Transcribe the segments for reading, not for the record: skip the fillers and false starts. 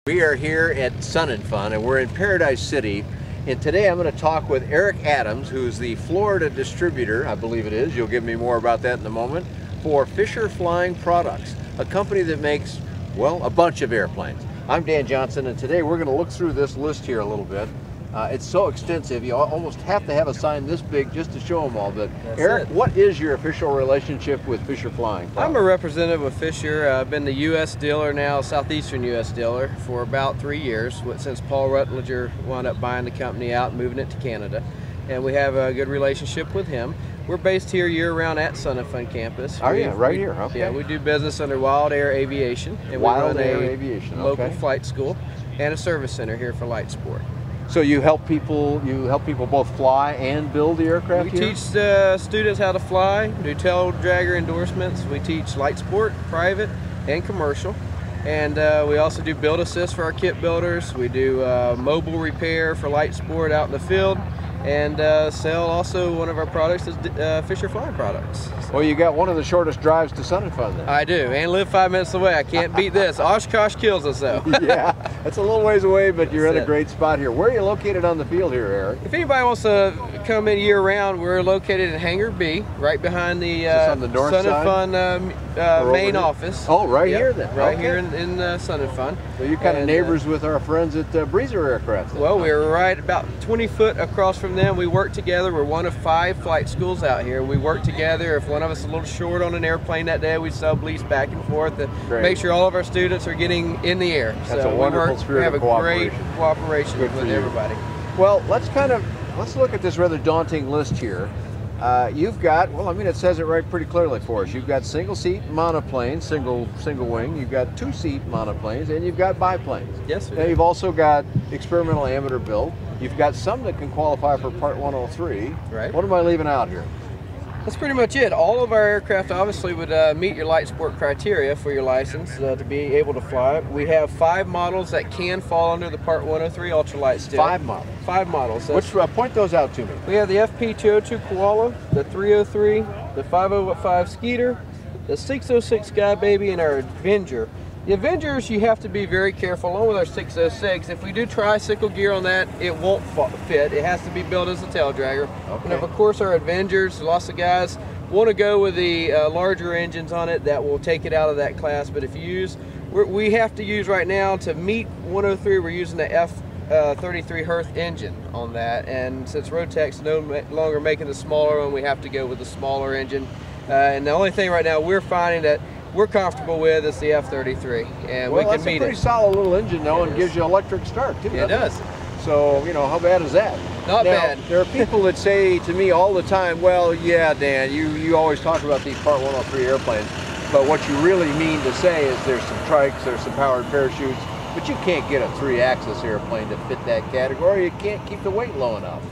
We are here at Sun & Fun and we're in Paradise City, and today I'm going to talk with Eric Adams, who's the Florida distributor, I believe it is, you'll give me more about that in a moment, for Fisher Flying Products, a company that makes, well, a bunch of airplanes. I'm Dan Johnson, and today we're going to look through this list here a little bit. It's so extensive, you almost have to have a sign this big just to show them all. But Eric, what is your official relationship with Fisher Flying Products? I'm a representative of Fisher. I've been the U.S. dealer now, Southeastern U.S. dealer, for about 3 years, since Paul Rutledger wound up buying the company out and moving it to Canada. And we have a good relationship with him. We're based here year-round at Sun & Fun campus. Oh yeah, right here, okay. Yeah, we do business under Wild Air Aviation. And Wild we run Air a Aviation, local okay. flight school and a service center here for light sport. So you help people both fly and build the aircraft We here? teach students how to fly, do tail dragger endorsements. We teach light sport, private, and commercial. And we also do build assist for our kit builders. We do mobile repair for light sport out in the field. And sell also one of our products is Fisher Flying Products. Well, you got one of the shortest drives to Sun & Fun then. I do, and live 5 minutes away. I can't beat this. Oshkosh kills us though. Yeah, that's a little ways away, but you're in a That's it. great spot here. Where are you located on the field here, Eric? If anybody wants to come in year round, we're located in Hangar B, right behind the, on the north Sun side? & Fun main office. Oh, right Yep, here then. Right Okay. here in Sun & Fun. So you're kind of And, neighbors with our friends at Breezer Aircraft then. Well, we're right about 20 foot across from them. We work together. We're one of 5 flight schools out here. We work together. If one of us is a little short on an airplane that day, we sub-lease back and forth to Great. make sure all of our students are getting in the air. That's so a wonderful we spirit have of a great cooperation. cooperation Good for with you. everybody. Well, let's look at this rather daunting list here. You've got, well, I mean, it says it right pretty clearly for us. You've got single-seat monoplanes, single wing. You've got 2-seat monoplanes, and you've got biplanes. Yes, sir. Now, you've also got experimental amateur build. You've got some that can qualify for Part 103. Right. What am I leaving out here? That's pretty much it. All of our aircraft obviously would meet your light sport criteria for your license to be able to fly. We have 5 models that can fall under the Part 103 ultralight still. 5 models. 5 models. Which point those out to me. We have the FP202 Koala, the 303, the 505 Skeeter, the 606 Sky Baby, and our Avenger. The Avengers, you have to be very careful, along with our 606. If we do tricycle gear on that, it won't fit. It has to be built as a tail dragger. Okay. And of course, our Avengers, lots of guys want to go with the larger engines on it that will take it out of that class. But if you use, we have to use right now to meet 103, we're using the F33 Hearth engine on that. And since Rotex no longer making the smaller one, we have to go with the smaller engine. And the only thing right now we're finding that we're comfortable with is the F33, and Well, we can that's meet a pretty it. solid little engine though, It and is. gives you electric start too. It doesn't does. So, you know, how bad is that? Not now, bad. There are people that say to me all the time, well, yeah, Dan, you always talk about these Part 103 airplanes, but what you really mean to say is there's some trikes, there's some powered parachutes, but you can't get a 3-axis airplane to fit that category. You can't keep the weight low enough.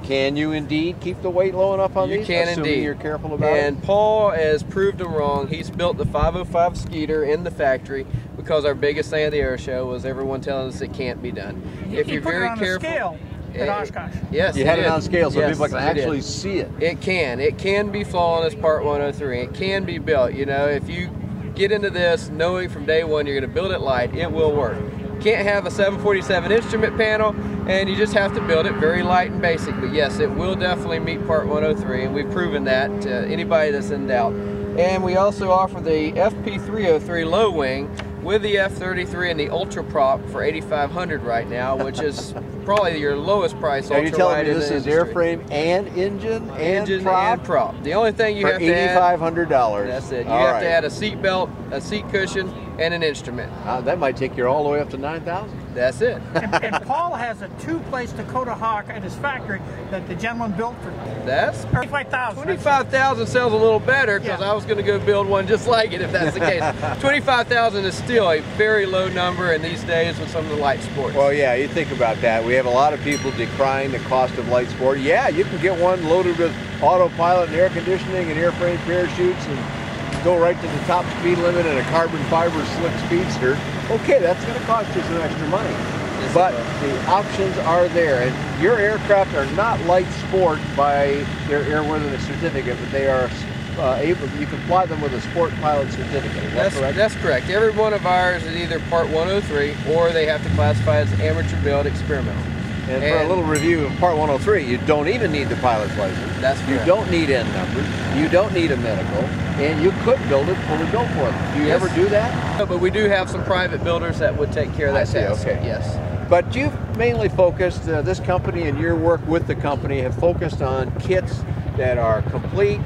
Can you indeed keep the weight low enough on You these? can assuming indeed. you're careful about it? And Paul has proved them wrong. He's built the 505 Skeeter in the factory because our biggest thing at the air show was everyone telling us it can't be done. If He you're put very it on careful, a scale at Oshkosh. Yes, You had he it did. on scale so Yes, people can he did. actually see it. It can be flown as Part 103. It can be built. You know, if you get into this knowing from day one you're going to build it light, it will work. Can't have a 747 instrument panel, and you just have to build it very light and basic. But yes, it will definitely meet Part 103, and we've proven that to anybody that's in doubt. And we also offer the FP303 low wing with the F33 and the Ultra Prop for $8,500 right now, which is probably your lowest price. Are you telling me ultralight in this the is industry. airframe and engine Engine and prop. The only thing you for have to add, $8,500? that's it. You All have right. to add a seat belt, a seat cushion, and an instrument. That might take you all the way up to 9,000. That's it. And Paul has a 2-place Dakota Hawk at his factory that the gentleman built for That's $25,000. 25,000 sounds a little better because Yeah. I was going to go build one just like it if that's the case. 25,000 is still a very low number in these days with some of the light sports. Well, yeah, you think about that. We have a lot of people decrying the cost of light sport. Yeah, you can get one loaded with autopilot and air conditioning and airframe parachutes and go right to the top speed limit in a carbon fiber slick speedster. Okay, that's going to cost you some extra money. Yes, But it will. the options are there. And your aircraft are not light sport by their airworthiness certificate, but they are you can fly them with a sport pilot certificate. Is that correct? That's correct. Every one of ours is either Part 103 or they have to classify as amateur build experimental. And for a little review of Part 103, you don't even need the pilot's license. That's correct. You don't need N numbers. You don't need a medical. And you could build it fully built for them. Do you ever do that? No, but we do have some private builders that would take care of that task. Okay. Yes. But you've mainly focused, this company and your work with the company have focused on kits that are complete,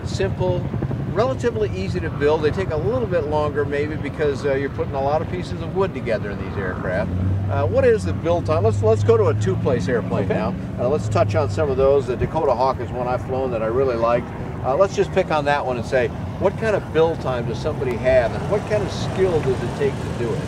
simple, relatively easy to build. They take a little bit longer maybe because you're putting a lot of pieces of wood together in these aircraft. What is the build time? Let's go to a two-place airplane now. Let's touch on some of those. The Dakota Hawk is one I've flown that I really liked. Let's just pick on that one and say, what kind of build time does somebody have and what kind of skill does it take to do it?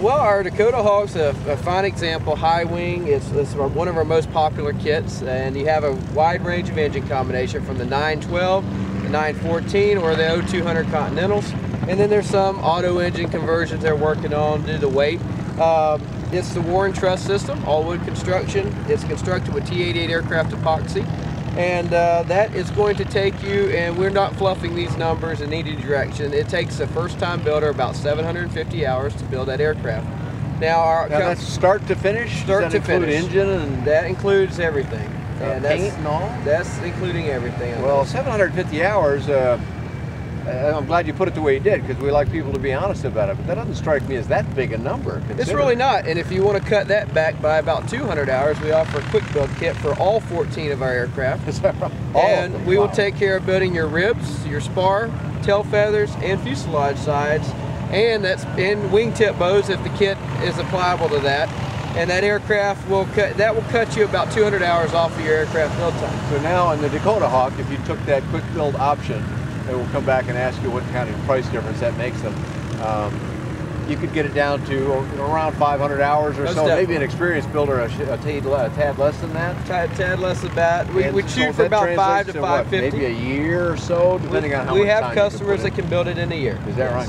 Well, our Dakota Hawk's a fine example. High wing, it's one of our most popular kits, and you have a wide range of engine combination from the 912, the 914, or the 0200 Continentals. And then there's some auto engine conversions they're working on due to the weight. It's the Warren Truss system, all wood construction. It's constructed with T-88 aircraft epoxy. And that is going to take you, and we're not fluffing these numbers in any direction, it takes a first-time builder about 750 hours to build that aircraft. Now that's start to finish? Start to finish. Engine and that includes everything. And paint and all? That's including everything. Well, 750 hours, I'm glad you put it the way you did because we like people to be honest about it, but that doesn't strike me as that big a number. It's really not, and if you want to cut that back by about 200 hours, we offer a quick build kit for all 14 of our aircraft. Is that right? And we will take care of building your ribs, your spar, tail feathers, and fuselage sides, and that's in wingtip bows if the kit is applicable to that. And that aircraft will cut you about 200 hours off of your aircraft build time. So now in the Dakota Hawk, if you took that quick build option, they will come back and ask you what kind of price difference that makes them. You could get it down to around 500 hours or so. Definitely. Maybe an experienced builder a tad less than that. Tad less than that. We shoot for about 5 to 550. Maybe a year or so, depending on how much time we have customers that can build it in a year. Is that right?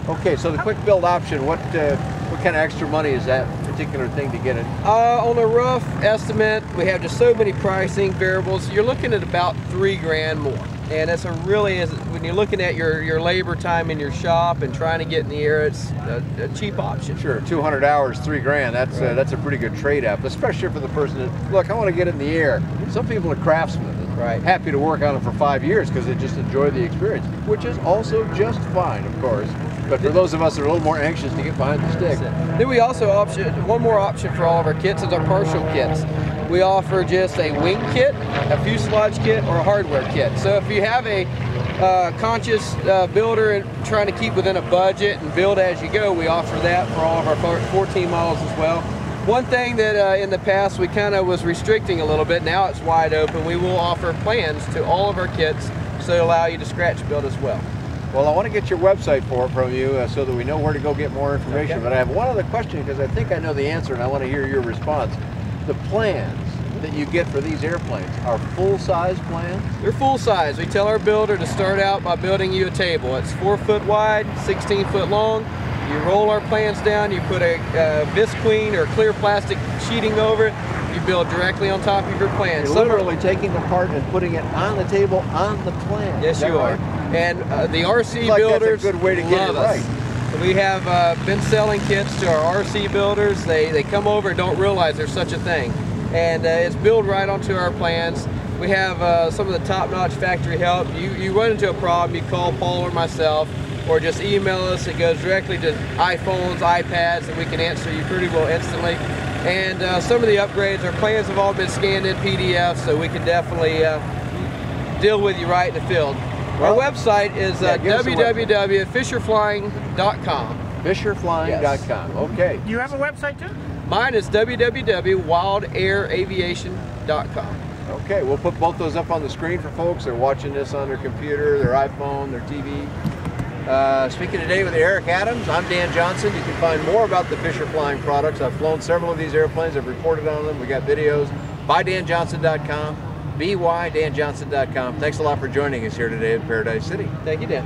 Okay, so the quick build option, what kind of extra money is that particular thing to get it? On a rough estimate, we have just so many pricing variables. You're looking at about $3 grand more. And it's when you're looking at your labor time in your shop and trying to get in the air, it's a cheap option. Sure, 200 hours, $3 grand. That's a pretty good trade-off, especially for the person that, look, I want to get it in the air. Some people are craftsmen. Right. Happy to work on it for 5 years because they just enjoy the experience, which is also just fine, of course. But for those of us that are a little more anxious to get behind the stick. Then we also one more option for all of our kits is our partial kits. We offer just a wing kit, a fuselage kit, or a hardware kit. So if you have a conscious builder and trying to keep within a budget and build as you go, we offer that for all of our 14 models as well. One thing that in the past we kind of was restricting a little bit, now it's wide open. We will offer plans to all of our kits so allow you to scratch build as well. Well, I want to get your website from you so that we know where to go get more information. Okay. But I have one other question because I think I know the answer and I want to hear your response. The plans that you get for these airplanes are full-size plans? They're full-size. We tell our builder to start out by building you a table. It's 4 foot wide, 16 foot long. You roll our plans down, you put a visqueen or clear plastic sheeting over it, you build directly on top of your plans. You're literally taking it apart and putting it on the table on the plan. Yes, you are. And the RC builders that's a good way to get it right. We have been selling kits to our RC builders. They come over and don't realize there's such a thing. And it's built right onto our plans. We have some of the top-notch factory help. You run into a problem, you call Paul or myself, or just email us. It goes directly to iPhones, iPads, and we can answer you pretty well instantly. And some of the upgrades, our plans have all been scanned in PDF, so we can definitely deal with you right in the field. Well, our website is www.fisherflying.com. Fisherflying.com, yes. Okay. You have a website too? Mine is www.wildairaviation.com. Okay, we'll put both those up on the screen for folks. They're watching this on their computer, their iPhone, their TV. Speaking today with Eric Adams, I'm Dan Johnson. You can find more about the Fisher Flying products. I've flown several of these airplanes. I've reported on them. We got videos. ByDanJohnson.com, BYDanJohnson.com. Thanks a lot for joining us here today in Paradise City. Thank you, Dan.